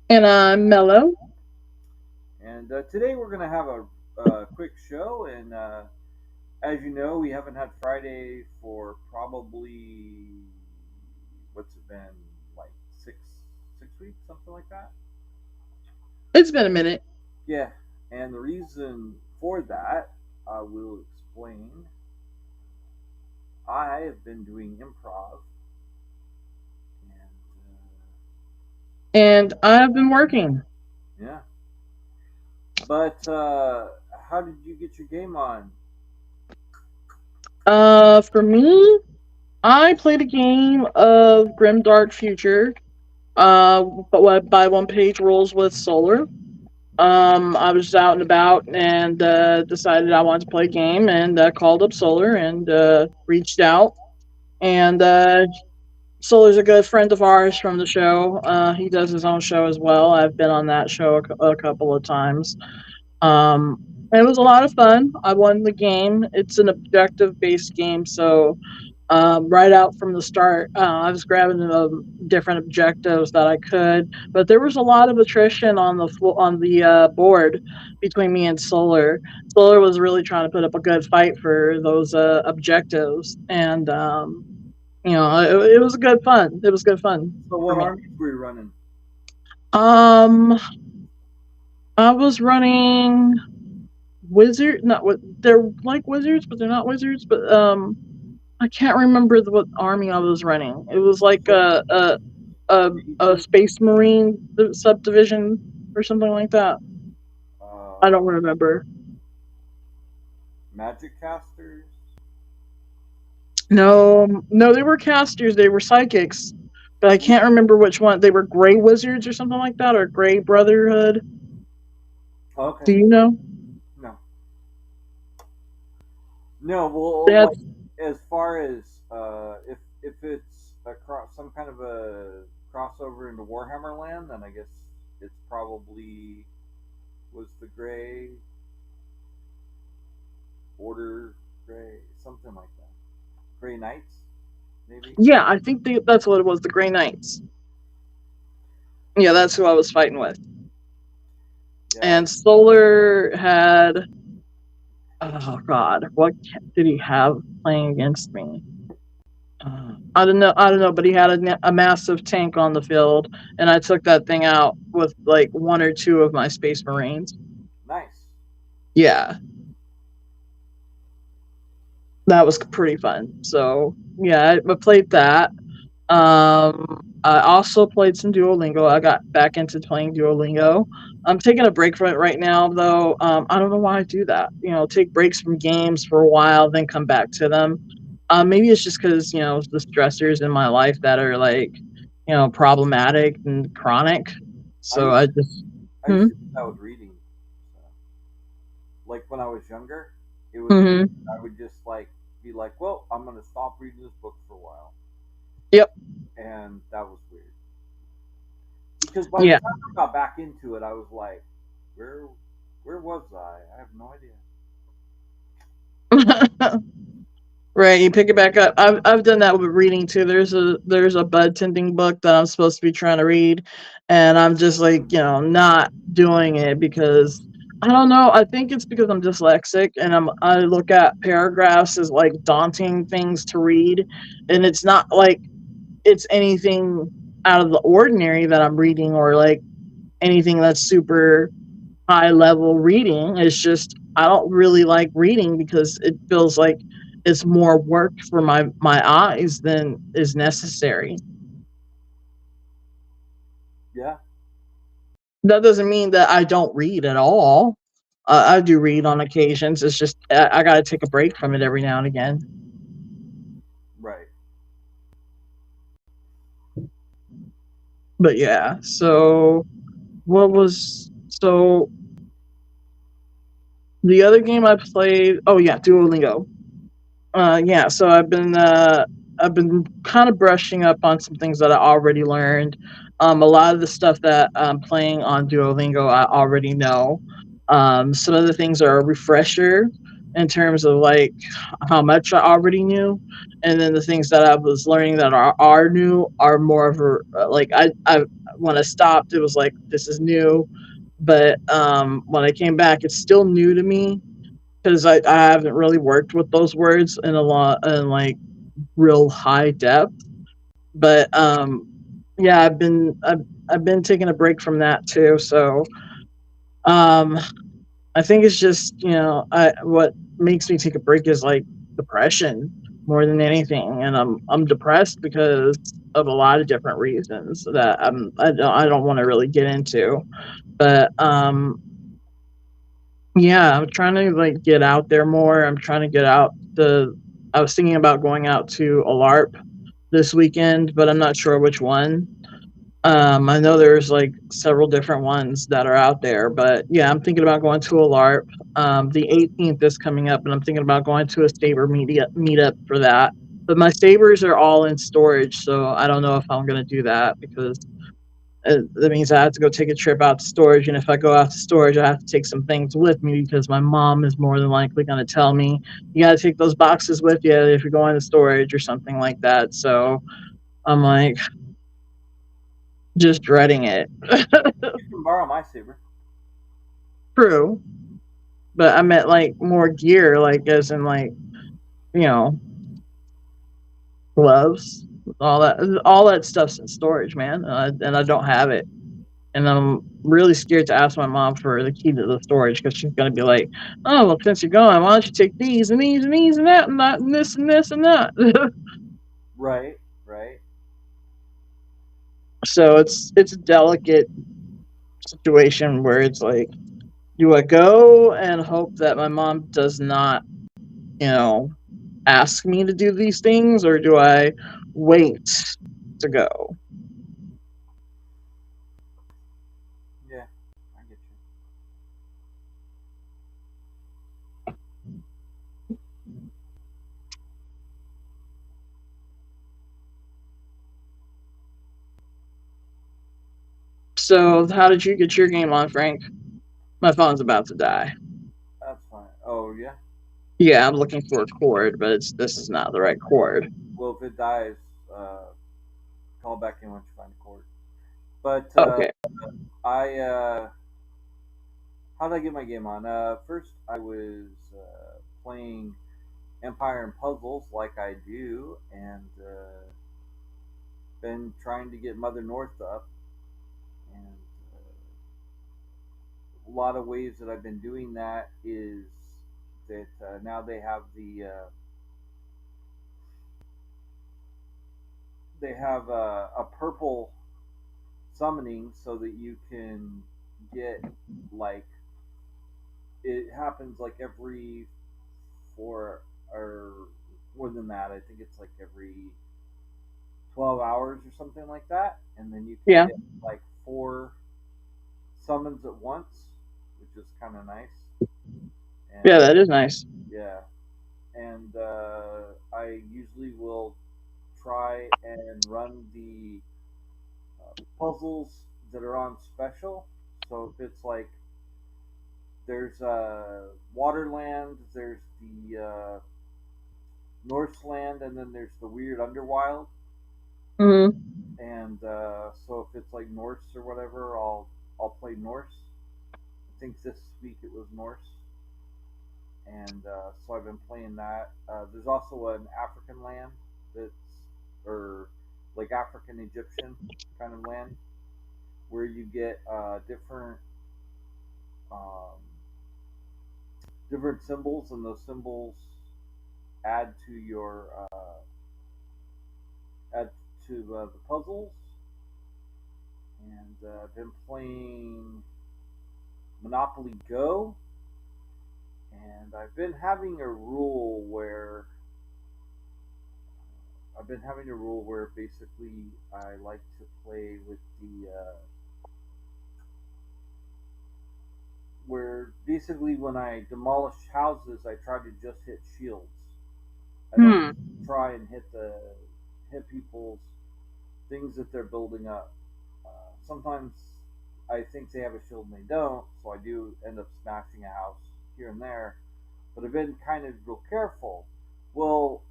And I'm Mellow. And today we're going to have a quick show. And as you know, we haven't had Friday for probably, what's it been, like six weeks, something like that? It's been a minute. Yeah. And the reason for that, I will explain. I have been doing improv. And And I've been working. yeah. But how did you get your game on? For me, I played a game of Grim Dark Future. But by one page rules with Solar. I was out and about and decided I wanted to play a game and called up Solar and reached out. And Solar's a good friend of ours from the show. He does his own show as well. I've been on that show a couple of times. Um, it was a lot of fun. I won the game. It's an objective based game, so right out from the start, I was grabbing different objectives that I could. But there was a lot of attrition on the board between me and Solar. Solar was really trying to put up a good fight for those objectives, and it was good fun. It was good fun So, for what me. armies were you running? Um, I was running wizard, not what they're like wizards, but they're not wizards. But I can't remember what army I was running. It was like So, a mages, space marine subdivision or something like that. I uh, don't remember. magic casters. No, no, they were casters. They were psychics, but I can't remember which one. They were gray wizards or something like that, or gray brotherhood. Okay. Do you know? No. No. Well, like That's as far as if it's some kind of a crossover into Warhammer land, then I guess it's probably was the Gray Order, Gray something like that. Gray Knights, maybe. yeah. I think that's what it was. The Gray Knights. Yeah, that's who I was fighting with. Yeah. And Solar had, oh god, what did he have playing against me? I don't know. I don't know, but he had a massive tank on the field, and I took that thing out with like one or two of my Space Marines. Nice. Yeah, that was pretty fun. So yeah, I played that. I also played some Duolingo. I got back into playing Duolingo. I'm taking a break from it right now, though. I don't know why I do that. Take breaks from games for a while, then come back to them. Maybe it's just because the stressors in my life that are like problematic and chronic. I So used I just I hmm? used to do that with reading. So, like when I was younger, it would be Hmm. I would just like be like, well, I'm gonna stop reading this book for a while, Yep. and that was weird because by the Yeah. time I got back into it, I was like, where where was I? I have no idea. Right, you pick it back up. I've done that with reading too. There's a bud tending book that I'm supposed to be trying to read, and I'm just like not doing it because I don't know. I think it's because I'm dyslexic and I look at paragraphs as like daunting things to read, and it's not like it's anything out of the ordinary that I'm reading or like anything that's super high level reading. It's just I don't really like reading because it feels like it's more work for my eyes than is necessary. Yeah, That doesn't mean that I don't read at all. I do read on occasions. It's just I got to take a break from it every now and again. right. But yeah, so what was so the other game I played? Oh yeah, Duolingo. Yeah, so I've been kind of brushing up on some things that I already learned. A lot of the stuff that I'm playing on Duolingo I already know. Some of the things are a refresher. in terms of like how much I already knew, and then the things that I was learning that are new are more of a like I when I stopped it was like this is new, but when I came back it's still new to me because I haven't really worked with those words in a lot in like real high depth. But yeah, I've been taking a break from that too. So um I think it's just, you know, I what makes me take a break is like depression more than anything, and I'm depressed because of a lot of different reasons that I don't want to really get into. But yeah, I'm trying to like get out there more. I'm trying to get out the I was thinking about going out to a LARP this weekend, but I'm not sure which one. I know there's like several different ones that are out there, but yeah, I'm thinking about going to a LARP. The 18th is coming up, and I'm thinking about going to a Saber media meetup for that. But my Sabers are all in storage, so I don't know if I'm going to do that because that means I have to go take a trip out to storage. And if I go out to storage, I have to take some things with me because my mom is more than likely going to tell me, you got to take those boxes with you if you're going to storage or something like that. So I'm like, just dreading it. You can borrow my saber. True, but I meant like more gear, like as in like, you know, gloves, all that stuff's in storage, man, and I don't have it, and I'm really scared to ask my mom for the key to the storage because she's gonna be like, "Oh, well, since you're going, why don't you take these and these and these and that and this and this and that." Right, right. So it's a delicate situation where it's like, do I go and hope that my mom does not, you know, ask me to do these things, or do I wait to go? Yeah, I get you. So, how did you get your game on, Frank? My phone's about to die. That's fine. Oh yeah. Yeah, I'm looking for a cord, but this is not the right cord. Well, if it dies, uh, call back in once you find a cord. But Okay. I how did I get my game on? First, I was playing Empire and Puzzles like I do, and been trying to get Mother North up, and a lot of ways that I've been doing that is that now they have a purple summoning so that you can get like it happens like every four or more than that. I think it's like every 12 hours or something like that, and then you can Yeah. get like four summons at once, which is kind of nice. Yeah, And that is nice. yeah, and I usually will try and run the puzzles that are on special. So if it's like there's Waterland, there's the Norseland, and then there's the weird Underwild. Hmm. And so if it's like Norse or whatever, I'll play Norse. I think this week it was Norse, and so I've been playing that. There's also an African land that's or like African Egyptian kind of land where you get um, different symbols, and those symbols add to your add to the puzzles. And I've been playing Monopoly Go, and I've been having a rule where basically I like to play with the where basically when I demolish houses, I try to just hit shields. I don't Hmm. try and hit people's things that they're building up. Sometimes I think they have a shield and they don't, so I do end up smashing a house here and there. but I've been kind of real careful. Well,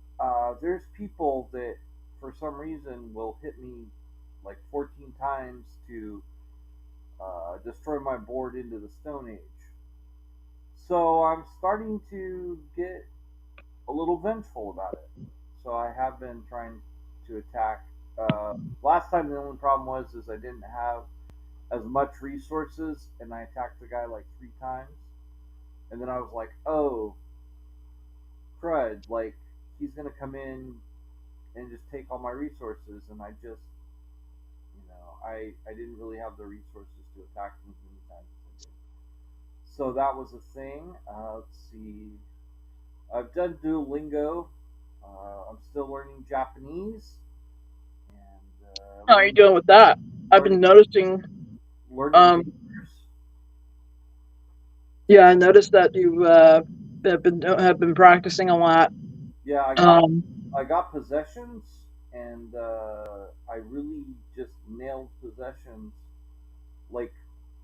there's people that for some reason will hit me like 14 times to destroy my board into the Stone Age. So I'm starting to get a little vengeful about it. So I have been trying to attack. Last time the only problem was is I didn't have as much resources, and I attacked the guy like 3 times, and then I was like, oh crud, like he's gonna come in and just take all my resources, and I didn't really have the resources to attack him as many times as I did. So that was a thing. Let's see. I've done Duolingo. I'm still learning Japanese and How are you doing with that? I've been learning noticing. learning Um, neighbors. yeah, I noticed that you have been practicing a lot. Yeah, Um, I got possessions, and I really just nailed possessions. Like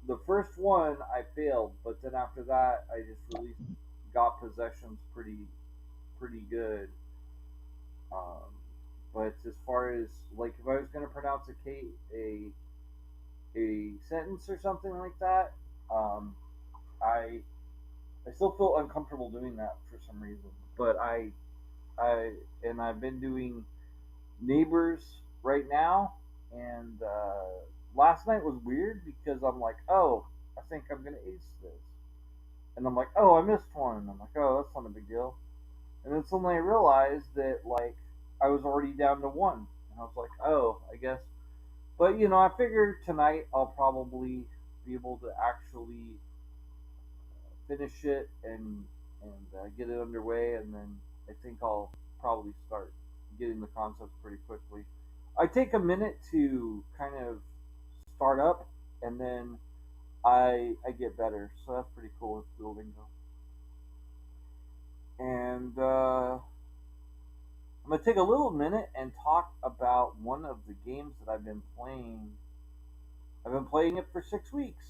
the first one, I failed, but then after that, I just really got possessions pretty good. Um, but as far as like if I was gonna pronounce a sentence or something like that, um, I I still feel uncomfortable doing that for some reason. But I and I've been doing neighbors right now, and last night was weird because I'm like, oh, I think I'm gonna ace this, and I'm like, oh, I missed one. I'm like, oh, that's not a big deal. And then suddenly I realized that like I was already down to one, and I was like, oh, I guess. But I figure tonight I'll probably be able to actually finish it and get it underway, and then I think I'll probably start getting the concepts pretty quickly. I take a minute to kind of start up, and then I get better, so that's pretty cool with Duolingo. And I'm gonna take a little minute and talk about one of the games that I've been playing. I've been playing it for 6 weeks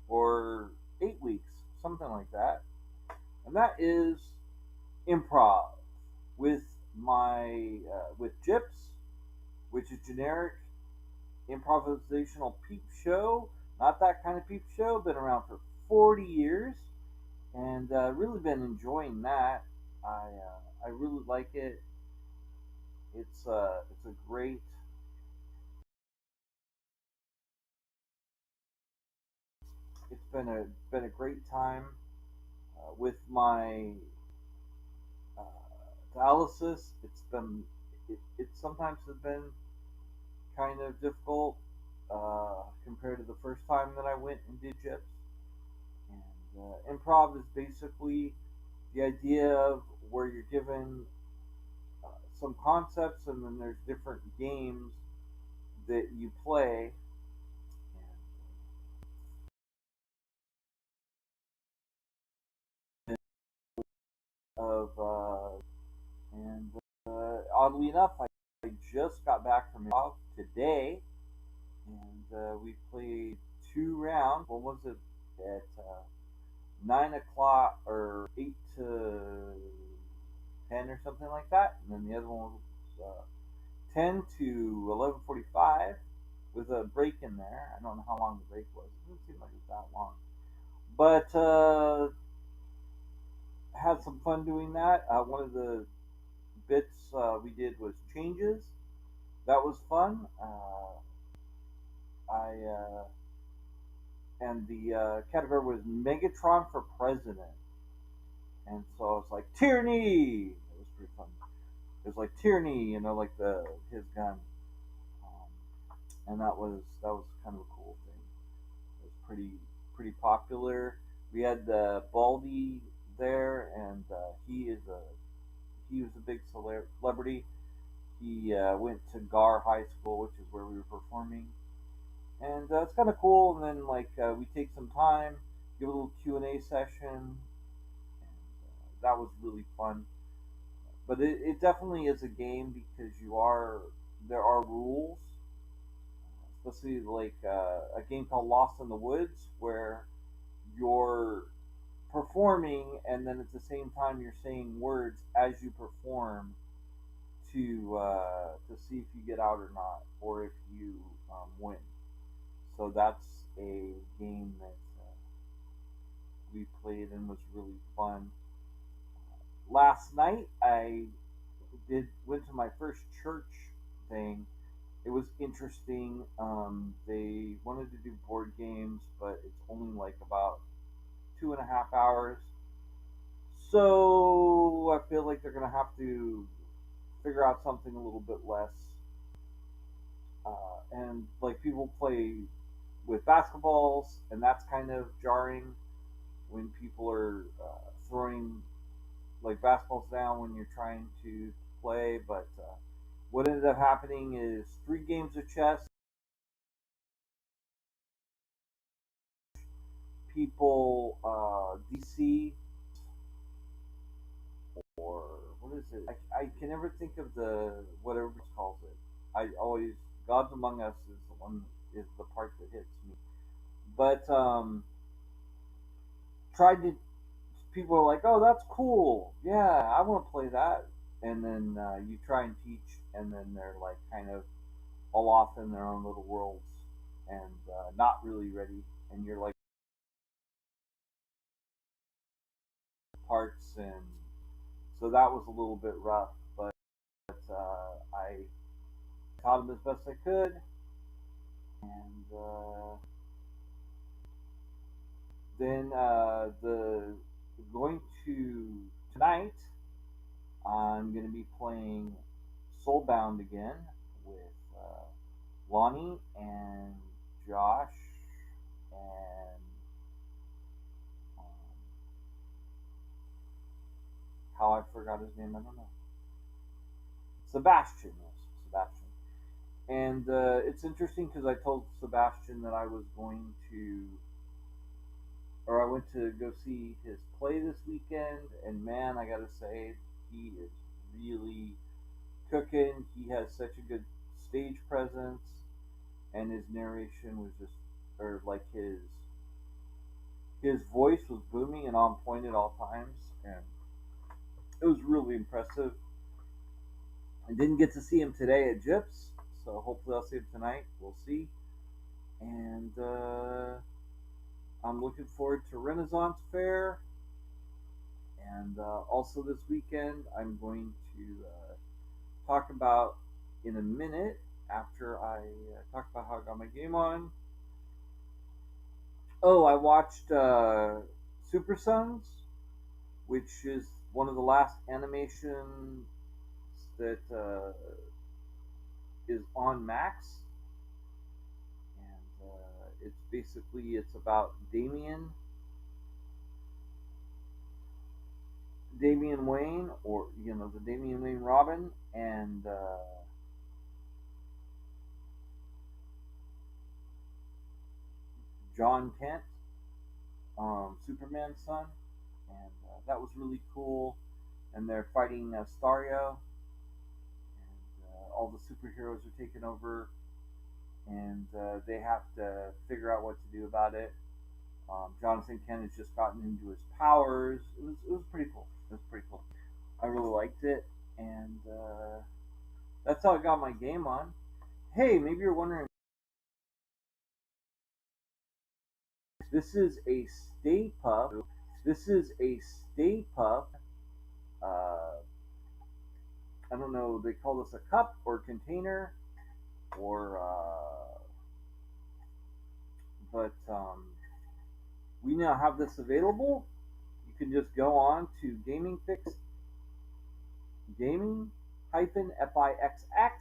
or 8 weeks, something like that, and that is improv with my with Gyps, which is generic improvisational peep show. Not that kind of peep show. Been around for 40 years, and really been enjoying that. I really like it. It's a great. It's been a great time with my dialysis. It sometimes has been kind of difficult compared to the first time that I went and did Gyps. And improv is basically the idea of where you're given some concepts, and then there's different games that you play. Of and Oddly enough, I just got back from improv today, and we played 2 rounds. One was at 9 o'clock or 8 to 10 or something like that, and then the other one was 10 to 11:45 with a break in there. I don't know how long the break was. It didn't seem like it was that long, but had some fun doing that. One of the bits we did was changes. That was fun. I And the category was Megatron for president, and so I was like tyranny. It was pretty fun. It was like tyranny, like the his gun, and that was kind of a cool thing. It was pretty popular. We had Baldy there, and he was a big celebrity. He went to Gar High School, which is where we were performing, and it's kind of cool. And then like we take some time, give a little Q&A session, and that was really fun. But it definitely is a game because there are rules, especially like a game called Lost in the Woods, where your performing, and then at the same time you're saying words as you perform to see if you get out or not, or if you win. So that's a game that we played and was really fun. Last night I did went to my first church thing. It was interesting. They wanted to do board games, but it's only like about 2.5 hours. So I feel like they're gonna have to figure out something a little bit less. And like people play with basketballs, and that's kind of jarring when people are throwing like basketballs down when you're trying to play. But what ended up happening is 3 games of chess. People DC or what is it? I can never think of the whatever it calls it. I always Gods Among Us is the one is the part that hits me. But tried to people are like, oh, that's cool. Yeah, I want to play that. And then you try and teach, and then they're like kind of all off in their own little worlds and not really ready. And you're like parts, and so that was a little bit rough. But I taught them as best I could, and then the going to tonight. I'm going to be playing Soulbound again with Lonnie and Josh and um, how I forgot his name. I don't know. Sebastian. Yes, Sebastian. And it's interesting because I told Sebastian that I was going to, or I went to go see his play this weekend, and man, I gotta say, he is really cooking. He has such a good stage presence, and his narration was just, or like his voice was booming and on point at all times, and it was really impressive. I didn't get to see him today at Gyps, so hopefully I'll see him tonight. We'll see. And I'm looking forward to Renaissance Fair, and also this weekend I'm going to talk about in a minute after I talk about how I got my game on. Oh, I watched Super Sons, which is one of the last animations that is on Max, and it's about Damian Wayne, or the Damian Wayne Robin, and John Kent, Superman's son, and that was really cool. And they're fighting Stario, and all the superheroes are taking over, and they have to figure out what to do about it. Jonathan Kent has just gotten into his powers. It was pretty cool. It was pretty cool. I really liked it, and that's how I got my game on. Hey, maybe you're wondering. This is a Stay Puft. This is a Stay Puft. Uh, I don't know. They call this a cup or container, or but we now have this available. You can just go on to Gaming Fix Gaming hyphen FIXX,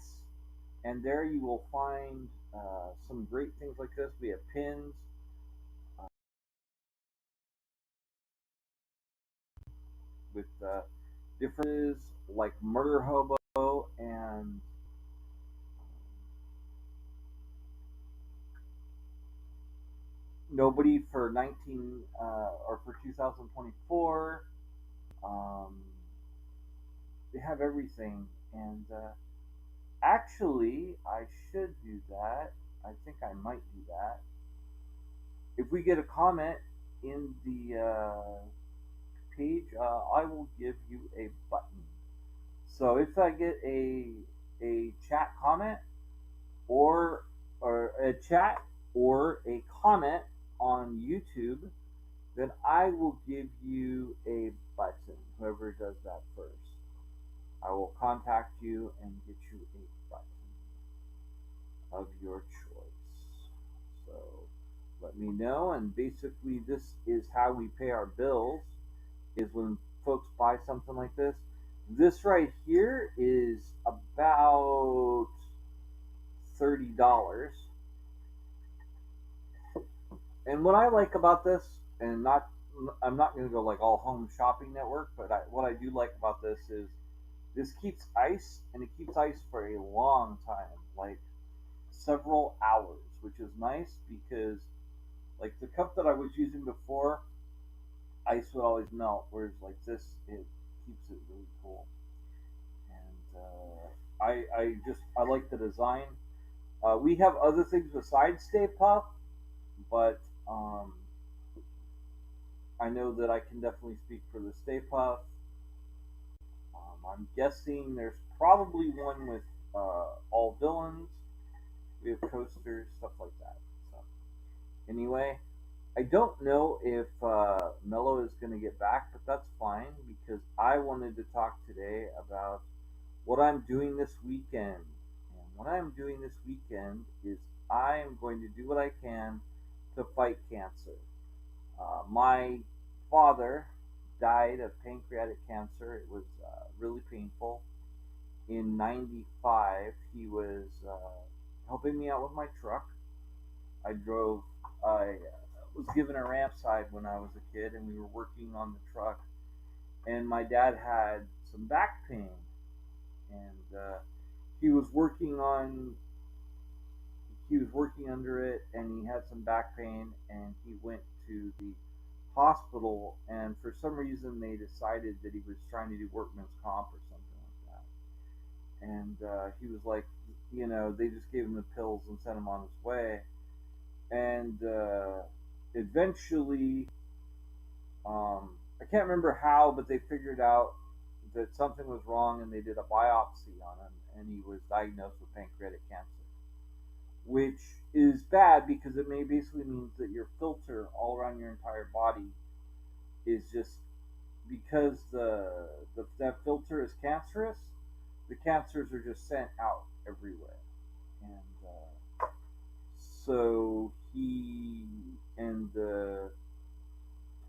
and there you will find some great things like this. We have pins with differences like Murder Hobo and Nobody for or for 2024. Um, they have everything, and actually, I should do that. I think I might do that. If we get a comment in the page, I will give you a button. So if I get a chat comment or a chat or a comment on YouTube, then I will give you a button. Whoever does that first, I will contact you and get you a button of your choice. So let me know. And basically, this is how we pay our bills. Is when folks buy something like this. This right here is about $30. And what I like about this, and not, I'm not going to go like all home shopping network, but what I do like about this is this keeps ice, and it keeps ice for a long time, like several hours, which is nice because like the cup that I was using before, ice would always melt, whereas like this, it keeps it really cool. And I like the design. We have other things besides Stay Puft, but I know that I can definitely speak for the Stay Puft. I'm guessing there's probably one with all villains. We have coasters, stuff like that. So anyway, I don't know if Mello is going to get back, but that's fine because I wanted to talk today about what I'm doing this weekend. And what I'm doing this weekend is I am going to do what I can to fight cancer. My father died of pancreatic cancer. It was really painful. In '95, he was helping me out with my truck. I drove, I was given a ramp side when I was a kid, and we were working on the truck. And my dad had some back pain, and he was working on he was working under it, and he had some back pain, and he went to the hospital, and for some reason they decided that he was trying to do workman's comp or something like that. And he was like, they just gave him the pills and sent him on his way. And eventually, I can't remember how, but they figured out that something was wrong, and they did a biopsy on him, and he was diagnosed with pancreatic cancer, which is bad because it may basically means that your filter all around your entire body is just because that filter is cancerous. The cancers are just sent out everywhere, and so he and a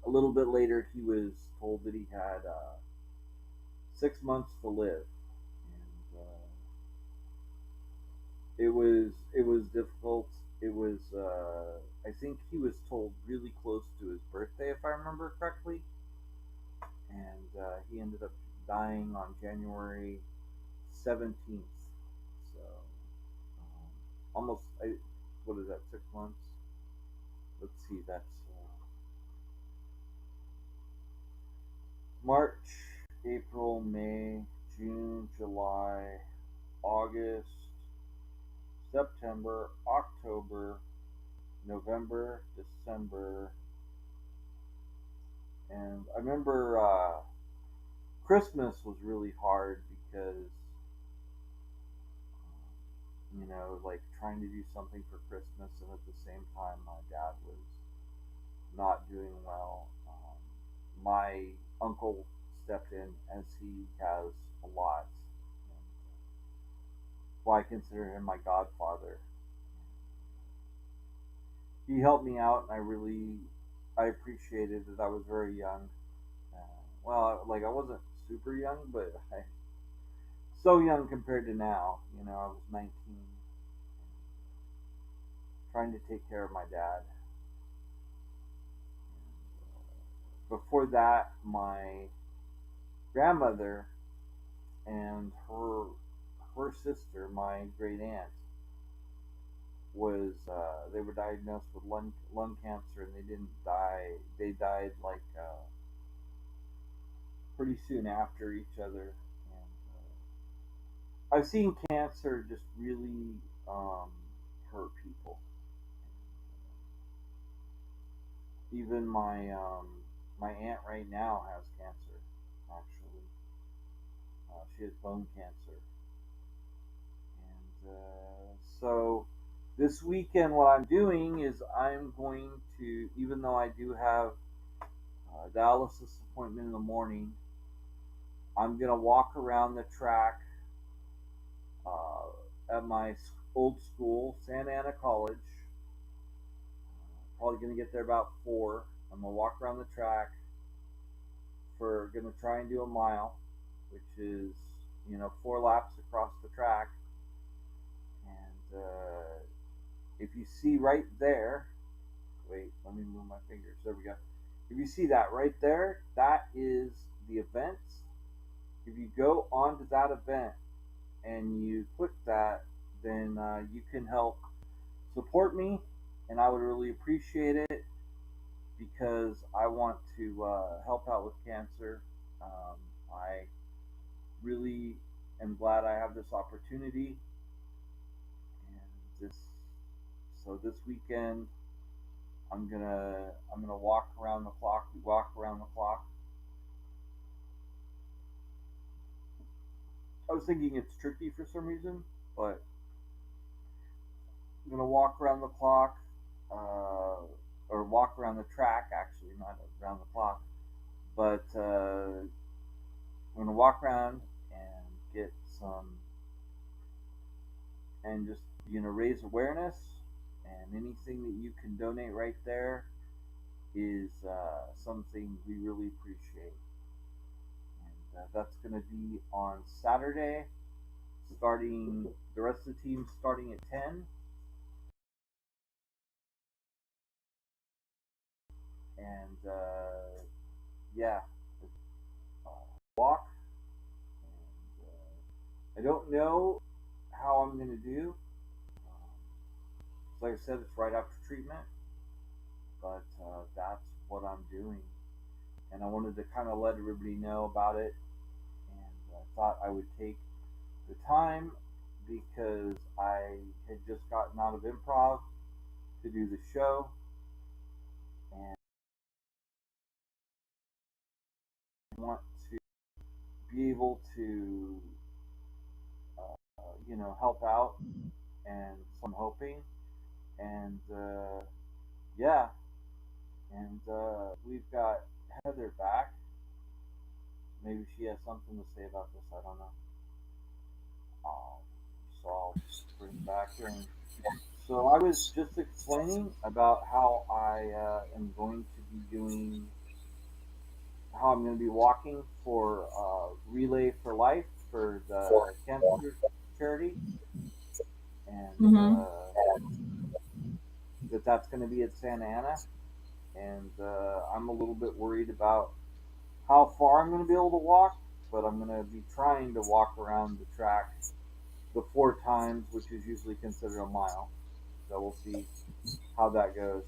little bit later he was told that he had 6 months to live, and it was difficult. It was I think he was told really close to his birthday, if I remember correctly, and he ended up dying on January 17th. So almost, what is that? 6 months. Let's see. That's March, April, May, June, July, August, September, October, November, December, and I remember Christmas was really hard because like trying to do something for Christmas, and at the same time, my dad was not doing well. My uncle stepped in as he has a lot. And, well, I consider him my godfather. He helped me out, and I appreciated that. I was very young. Well, like I wasn't super young, but so young compared to now. I was 19, trying to take care of my dad. Before that, my grandmother and her sister, my great aunt, was they were diagnosed with lung cancer, and they didn't die. They died like pretty soon after each other. And I've seen cancer just really hurt people. Even my aunt right now has cancer. Actually, she has bone cancer, and so this weekend, what I'm doing is I'm going to, even though I do have a dialysis appointment in the morning, I'm gonna walk around the track uh, at my old school, Santa Ana College. Probably gonna get there about 4. I'm gonna walk around the track for gonna try and do a mile, which is 4 laps across the track. And if you see right there, wait, let me move my fingers. There we go. If you see that right there, that is the event. If you go onto that event and you click that, then you can help support me, and I would really appreciate it because I want to help out with cancer. I really am glad I have this opportunity, and this weekend I'm gonna walk around the clock. We walk around the clock. I was thinking it's tricky for some reason, but I'm gonna walk around the clock, or walk around the track actually, not around the clock. But I'm gonna walk around and get some, and just raise awareness. And anything that you can donate right there is something we really appreciate. And that's gonna be on Saturday, starting the rest of the team starting at 10. And yeah, uh, walk. And I don't know how I'm gonna do. Like I said, it's right after treatment, but that's what I'm doing. And I wanted to kind of let everybody know about it. And I thought I would take the time because I had just gotten out of improv to do the show, and I want to be able to, help out. And so I'm hoping. And yeah, and we've got Heather back. Maybe she has something to say about this. I don't know. So I'll bring back in. So I was just explaining about how I am going to be doing, how I'm going to be walking for Relay for Life for the cancer charity, and Mm-hmm. that's going to be at Santa Ana. And I'm a little bit worried about how far I'm going to be able to walk, but I'm going to be trying to walk around the track the 4 times, which is usually considered a mile. So we'll see how that goes.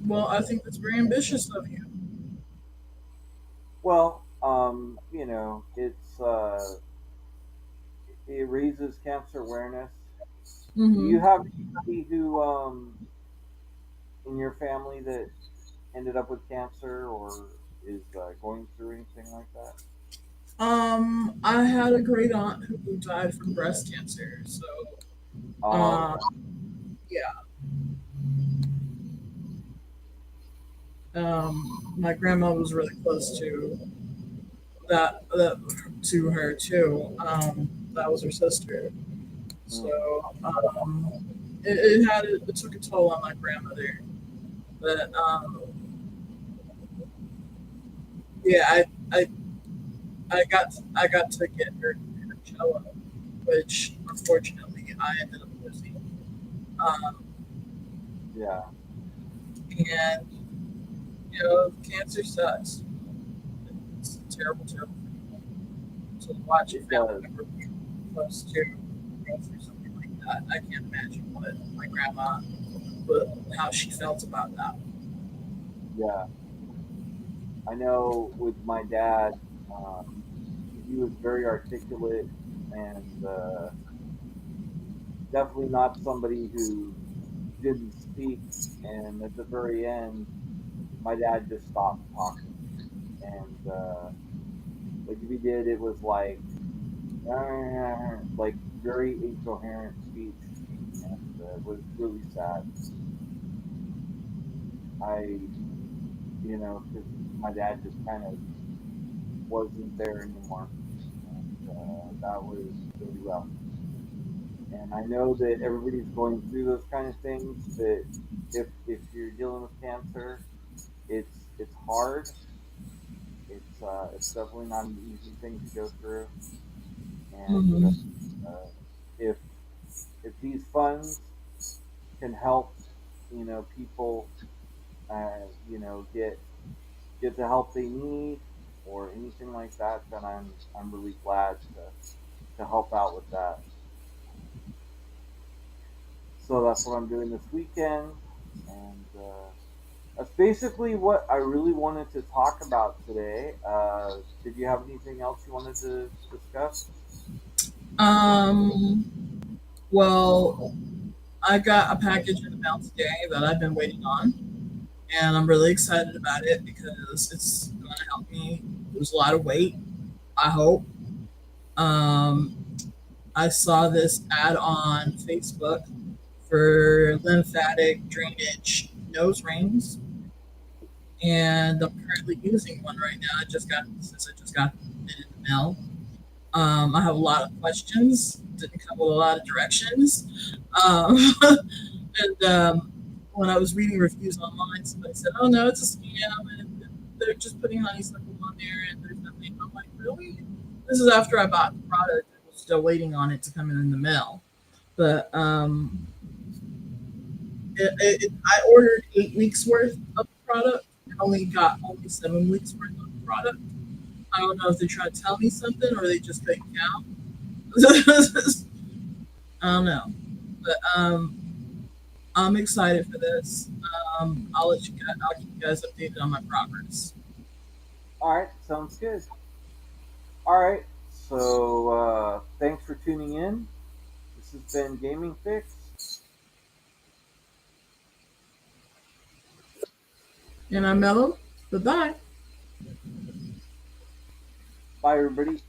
Well, I think that's very ambitious of you. Well, it raises cancer awareness. Do you Mm-hmm. have anybody who in your family that ended up with cancer or is going through anything like that? I had a great aunt who died from breast cancer. So, Oh, um, okay. yeah. My grandma was really close to that to her too. That was her sister. Mm, So, it took a toll on my grandmother. But yeah, I got to get her cello, which unfortunately I ended up losing. Um, yeah, and cancer sucks. It's a terrible, terrible thing. To watch a it family does. member be close to go through something like that. I can't imagine what my grandma, how she felt about that. Yeah, I know with my dad, uh, he was very articulate and definitely not somebody who didn't speak, and at the very end, my dad just stopped talking, and like if he did, it was like very incoherent speech, and it was really sad. I, because my dad just kind of wasn't there anymore, and that was really rough. And I know that everybody's going through those kind of things. That if you're dealing with cancer, it's hard. It's definitely not an easy thing to go through. And Hmm. if if these funds can help, people, get the help they need or anything like that, then I'm really glad to help out with that. So that's what I'm doing this weekend, and that's basically what I really wanted to talk about today. Did you have anything else you wanted to discuss? Um, well, I got a package in the mail today that I've been waiting on, and I'm really excited about it because it's going to help me lose a lot of weight, I hope. Um, I saw this ad on Facebook for lymphatic drainage nose rings, and I'm currently using one right now. I just got it in the mail. I have a lot of questions. Didn't come with a lot of directions. Um, and when I was reading reviews online, somebody said, "Oh no, it's a scam, and they're just putting honeysuckle on there, and there's nothing." I'm like, "Really?" This is after I bought the product and was still waiting on it to come in the mail. But I ordered 8 weeks worth of the product and only got only 7 weeks worth of the product. I don't know if they're trying to tell me something or they just couldn't count. I don't know, but I'm excited for this. I'll keep you guys updated on my progress. All right, sounds good. All right, so thanks for tuning in. This has been Gaming Fix. And I'm Mellow. Bye bye. Bye, everybody.